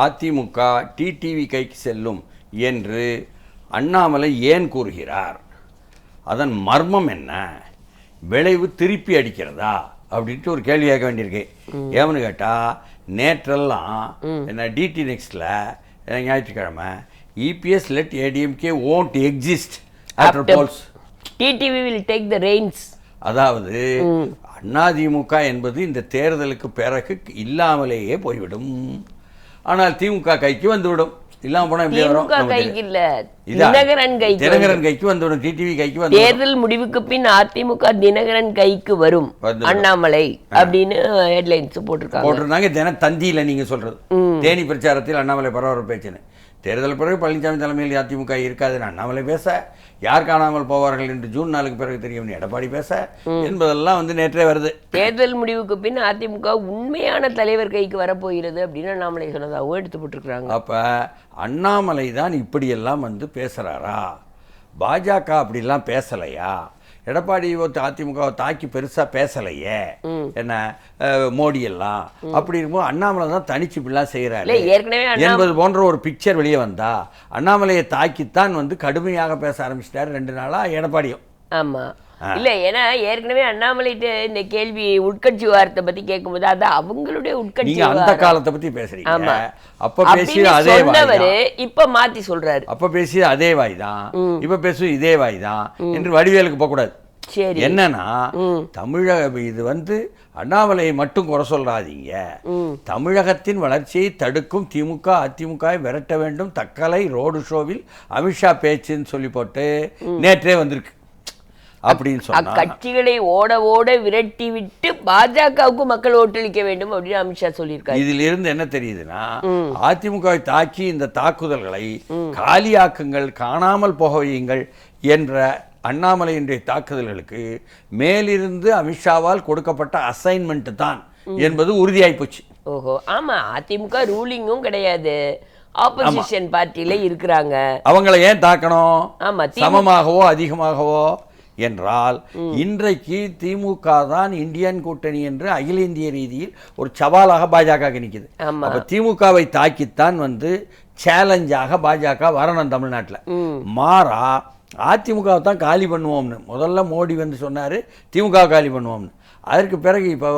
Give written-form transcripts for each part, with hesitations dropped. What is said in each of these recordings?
AIADMK TTV கைக்கு செல்லும் என்று அண்ணாமலை ஏன் கூறுகிறார்? அதன் மர்மம் என்ன? விளைவு திருப்பி அடிக்கிறதா அப்படின்ட்டு ஒரு கேள்வி கேட்க வேண்டியிருக்கு. ஏன்னு கேட்டால் நேற்றெல்லாம் என்ன டிடி நெக்ஸ்டில் ஞாயிற்றுக்கிழமை EPS let ADMK won't exist after polls. TTV will take the reins. அதாவது அதிமுக என்பது இந்த தேர்தலுக்கு பிறகு இல்லாமலேயே போய்விடும். ஆனால் திமுக கைக்கு வந்துவிடும். இல்லாம போனா எப்படி வரும்? கைக்கு இல்ல, தினகரன் கைக்கு வந்துவிடும். டிடிவி கைக்கு வந்து தேர்தல் முடிவுக்கு பின் அதிமுக தினகரன் கைக்கு வரும் அண்ணாமலை அப்படின்னு ஹெட்லைன்ஸ் போட்டிருந்தாங்க. தின தந்தியில நீங்க சொல்றது தேனி பிரச்சாரத்தில் அண்ணாமலை பரபரப்பு பேச்சுன்னு. தேர்தல் பிறகு பழனிசாமி தலைமையில் அதிமுக இருக்காதுன்னு அண்ணாமலை பேச, யார் காணாமல் போவார்கள் என்று ஜூன் 4 பிறகு தெரியும் எடப்பாடி பேச என்பதெல்லாம் வந்து நேற்றே வருது. தேர்தல் முடிவுக்கு பின் அதிமுக உண்மையான தலைவர் கைக்கு வரப்போகிறது அப்படின்னு அண்ணாமலை சொன்னதாகவும் எடுத்து போட்டிருக்கிறாங்க. அப்ப அண்ணாமலை தான் இப்படியெல்லாம் வந்து பேசுறாரா? பாஜக அப்படிலாம் பேசலையா? எடப்பாடி அதிமுக தாக்கி பெருசா பேசலையே, என்ன மோடி எல்லாம் அப்படி இருக்கும்போது அண்ணாமலை தான் தனிச்சு இப்படிலாம் செய்யறாரு என்பது போன்ற ஒரு பிக்சர் வெளியே வந்தா அண்ணாமலையை தாக்கித்தான் வந்து கடுமையாக பேச ஆரம்பிச்சிட்டாரு 2 நாளா எடப்பாடியும். ஆமா இல்ல, ஏன்னா ஏற்கனவே அண்ணாமலைட்டு இந்த கேள்வி உட்கட்சி விவகாரத்தை பத்தி கேட்கும்போது அது அவங்களுடைய உட்கட்சி அந்த காலத்தை பத்தி பேசுறீங்க. அப்ப பேசிய அதே இப்ப மாத்தி சொல்றாரு. அப்ப பேசிய அதே வாய் தான், இப்ப பேசும் இதே வாய் தான் என்று வடிவேலுக்கு போக கூடாது. என்னன்னா தமிழக இது வந்து அண்ணாமலையை மட்டும் குறை சொல்லாதீங்க. தமிழகத்தின் வளர்ச்சியை தடுக்கும் திமுக அதிமுக விரட்ட வேண்டும் தக்கலை ரோடு ஷோவில் அமித்ஷா பேச்சுன்னு சொல்லி போட்டு நேற்றே வந்திருக்கு. கட்சிகளை ஓட ஓட விரட்டி விட்டு பாஜகவுக்கு மக்கள் ஓட்டளிக்க வேண்டும் அப்படின்னு அமித்ஷா சொல்லியிருக்காரு. இதில் இருந்து என்ன தெரியுதுன்னா அதிமுகவை தாக்கி இந்த தாக்குதல்களை காலியாக்குங்கள், காணாமல் போக வையுங்கள் என்ற அண்ணாமலையினுடைய தாக்குதல்களுக்கு மேலிருந்து அமித்ஷாவால் கொடுக்கப்பட்ட அசைன்மெண்ட் தான் என்பது உறுதியாகி போச்சு. ஓஹோ, ஆமா, அதிமுக ரூலிங்கும் கிடையாது, ஆப்போசிஷன் பார்ட்டியில இருக்கிறாங்க. அவங்களை ஏன் தாக்கணும்? ஆமா, சமமாகவோ அதிகமாகவோ என்றால் இன்றைக்கு திமுக தான் இந்தியன் கூட்டணி என்று அகில இந்திய ரீதியில் ஒரு சவாலாக பாஜக நிற்குது. அப்ப திமுகவை தாக்கித்தான் வந்து சேலஞ்சாக பாஜக வரணும் தமிழ்நாட்டில். மாறா அதிமுக தான் காலி பண்ணுவோம்னு முதல்ல மோடி வந்து சொன்னார், திமுக காலி பண்ணுவோம்னு. அதற்கு பிறகு இப்போ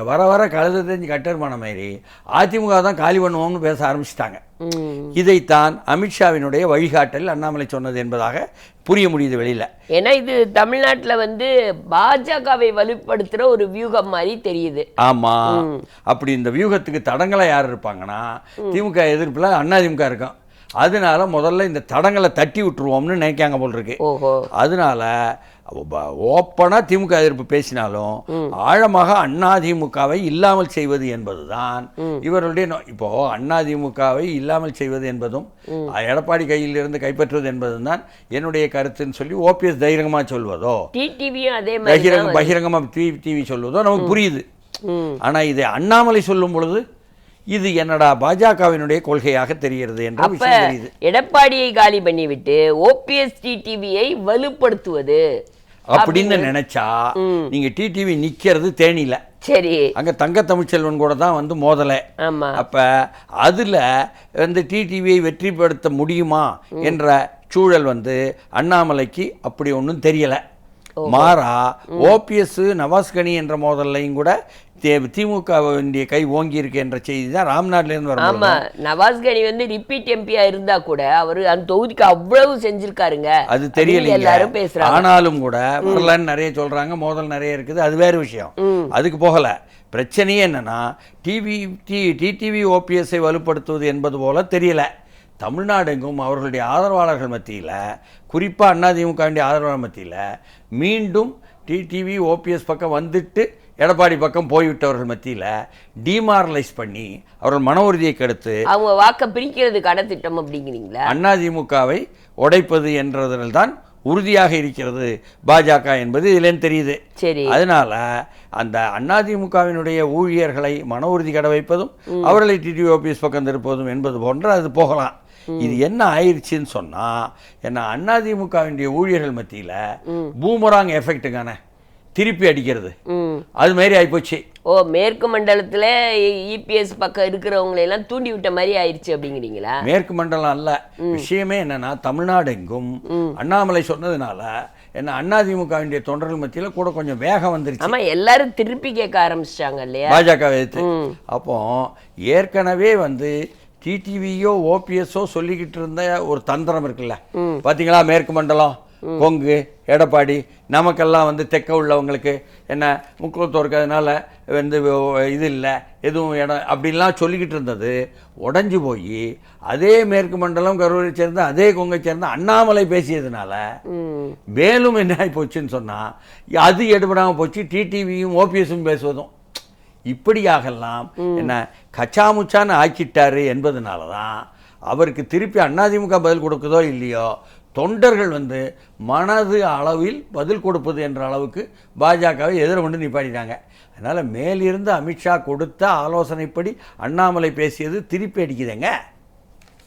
வர வர கழுத தெரிஞ்சு கட்டருமான மாதிரி அதிமுக தான் காலி பண்ணுவோம்னு பேச ஆரம்பிச்சிட்டாங்க. இதைத்தான் அமித்ஷாவினுடைய வழிகாட்டல் அண்ணாமலை சொன்னது என்பதாக புரிய முடியுது வெளியில. ஏன்னா இது தமிழ்நாட்டில் வந்து பாஜகவை வலுப்படுத்துற ஒரு வியூகம் மாதிரி தெரியுது. ஆமா, அப்படி இந்த வியூகத்துக்கு தடங்களை யார் இருப்பாங்கன்னா திமுக எதிர்ப்புல அதிமுக இருக்கும். அதனால முதல்ல இந்த தடங்களை தட்டி விட்டுருவோம்னு நினைக்காங்க போல் இருக்கு. அதனால ஓப்பனா திமுக எதிர்ப்பு பேசினாலும் ஆழமாக அதிமுகவை இல்லாமல் செய்வது என்பதுதான் இவருடைய. இப்போ அதிமுகவை இல்லாமல் செய்வது என்பதும் எடப்பாடி கையில் இருந்து கைப்பற்றுவது என்பதும் தான் என்னுடைய கருத்துன்னு சொல்லி ஓபிஎஸ் தைரியமா சொல்வதோ, பகிரங்கமா டிவி சொல்வதோ நமக்கு புரியுது. ஆனா இதை அண்ணாமலை சொல்லும் பொழுது இது என்னடா பாஜகவினுடைய கொள்கையாக தெரிகிறது என்ற விஷயம் தெரியுது. எடப்பாடியை காலி பண்ணிவிட்டு ஓபிஎஸ் டிடிவியை வலுப்படுத்துவது அப்படின்னு நினைச்சா நீங்க டிடிவி நிக்கிறது தேனில. சரி, அங்க தங்க தமிழ்ச்செல்வன் கூட தான் வந்து மோதலை. அப்ப அதுல வந்து டிடிவியை வெற்றிப்படுத்த முடியுமா என்ற சூழல் வந்து அண்ணாமலைக்கு அப்படி ஒன்றும் தெரியல. மாறா ஓபிஎஸ் நவாஸ்கனி என்ற மோதல்லையும் கூட திமுக கை ஓங்கி இருக்கு என்ற செய்தி தான் ராம்நாட்ல இருந்து வரும். ஆமா, நவாஸ்கனி வந்து ரிப்பீட் எம்பியா இருந்தா கூட அவர் அந்த தொகுதிக்கு அவ்வளவு செஞ்சிருக்காருங்க, அது தெரியல, எல்லாரும் பேசுறாங்க. ஆனாலும் கூட வரலன்னு நிறைய சொல்றாங்க, மோதல் நிறைய இருக்குது, அது வேற விஷயம். அதுக்கு போகல. பிரச்சனையே என்னன்னா டிடிவி ஓபிஎஸ்ஐ வலுப்படுத்துவது என்பது போல தெரியல. தமிழ்நாடு எங்கும் அவர்களுடைய ஆதரவாளர்கள் மத்தியில், குறிப்பாக அதிமுக ஆதரவாளர் மத்தியில் மீண்டும் டிடிவி ஓபிஎஸ் பக்கம் வந்துட்டு எடப்பாடி பக்கம் போய்விட்டவர்கள் மத்தியில் டிமாரலைஸ் பண்ணி அவர்கள் மன உறுதியை கெடுத்து அவங்க வாக்க பிரிக்கிறது கடத்திட்டம் அப்படிங்கிறீங்களா? அதிமுகவை உடைப்பது என்றதில் தான் உறுதியாக இருக்கிறது பாஜக என்பது இதுலேன்னு தெரியுது. சரி, அதனால அந்த அதிமுகவினுடைய ஊழியர்களை மன உறுதி கட வைப்பதும் அவர்களை டிடிவி ஓபிஎஸ் பக்கம் திருப்பதும் என்பது போன்ற அது போகலாம். இது என்ன ஆயிடுச்சுன்னு சொன்னா, என்ன அதிமுகவினுடைய ஊழியர்கள் மத்தியில் பூமராங் எஃபெக்ட்டுக்கான திருப்பி அடிக்கிறது அது மாதிரி ஆயிப்போச்சு. ஓ, மேற்கு மண்டலத்துல இபிஎஸ் பக்கம் இருக்கிறவங்களை எல்லாம் தூண்டி விட்ட மாதிரி ஆயிடுச்சு அப்படிங்கிறீங்களா? மேற்கு மண்டலம் அல்ல, விஷயமே என்னன்னா தமிழ்நாடு எங்கும் அண்ணாமலை சொன்னதுனால என்ன அதிமுக தொண்டர்கள் மத்தியில கூட கொஞ்சம் வேகம் வந்துருச்சு. ஆமா, எல்லாரும் திருப்பி கேட்க ஆரம்பிச்சிட்டாங்க இல்லையா பாஜக எதிர்த்து. அப்போ ஏற்கனவே டிடிவியோ ஓபிஎஸ்ஓ சொல்லிக்கிட்டு இருந்த ஒரு தந்திரம் இருக்குல்ல பாத்தீங்களா, மேற்கு மண்டலம் கொங்கு எடப்பாடி நமக்கெல்லாம் தெற்க உள்ளவங்களுக்கு என்ன முக்குளத்தோர் இருக்கிறதுனால இது இல்லை எதுவும் இடம் அப்படின்லாம் சொல்லிக்கிட்டு இருந்தது உடஞ்சி போய் அதே மேற்கு மண்டலம் கரூரை சேர்ந்த அதே கொங்கை சேர்ந்த அண்ணாமலை பேசியதுனால மேலும் என்ன ஆகி போச்சுன்னு சொன்னால் அது எடுபடாமல் போச்சு. டிடிவியும் ஓபிஎஸும் பேசுவதும் இப்படியாகலாம் என்ன கச்சாமுச்சான்னு ஆக்கிட்டாரு என்பதனால தான் அவருக்கு திருப்பி அதிமுக பதில் கொடுக்குதோ இல்லையோ தொண்டர்கள் மனது அளவில் பதில் கொடுப்பது என்ற அளவுக்கு பாஜகவை எதிர கொண்டு நிப்பாட்டிட்டாங்க. அதனால் மேலிருந்து அமித்ஷா கொடுத்த ஆலோசனைப்படி அண்ணாமலை பேசியது திருப்பி அடிக்குதுங்க.